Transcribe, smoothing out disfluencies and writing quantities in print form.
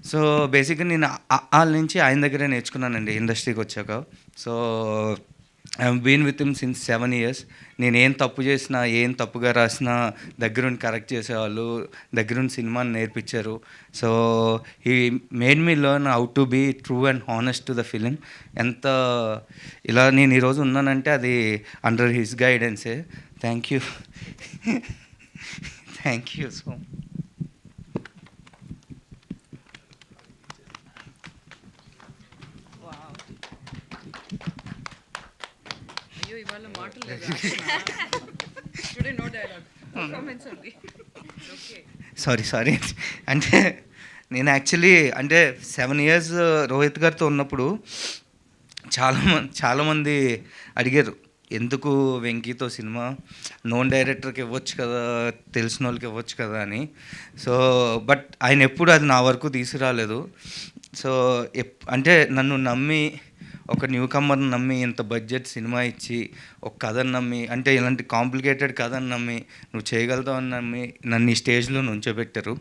So బేసిక్గా నేను వాళ్ళ నుంచి ఆయన దగ్గరే నేర్చుకున్నానండి ఇండస్ట్రీకి వచ్చాక. So I been with him since 7 years. నేను ఏం తప్పు చేసినా, ఏం తప్పుగా రాసినా దగ్గరుండి కరెక్ట్ చేసేవాళ్ళు, దగ్గరుండి సినిమాని నేర్పించారు. So he made me learn how to be true and honest to the film. ఎంత ఇలా నేను ఈరోజు ఉన్నానంటే అది అండర్ హిస్ గైడెన్సే. Thank you. Thank you so much. అయ్యో ఇవాళ మాటలు లేదా today no dialogue comments only okay sorry అంటే నేను యాక్చువల్లీ అంటే 7 years రోహిత్ గారితో ఉన్నప్పుడు చాలామంది అడిగారు, ఎందుకు వెంకీతో సినిమా నోన్ డైరెక్టర్కి ఇవ్వచ్చు కదా, తెలిసిన వాళ్ళకి ఇవ్వచ్చు కదా అని. సో బట్ ఆయన ఎప్పుడు అది నా వరకు తీసుకురాలేదు. సో అంటే నన్ను నమ్మి, ఒక న్యూ కమ్మర్ని నమ్మి, ఇంత బడ్జెట్ సినిమా ఇచ్చి, ఒక కథను నమ్మి, అంటే ఇలాంటి కాంప్లికేటెడ్ కథను నమ్మి నువ్వు చేయగలుగుతావు అని నమ్మి నన్ను ఈ స్టేజ్లో నుంచోబెట్టారు.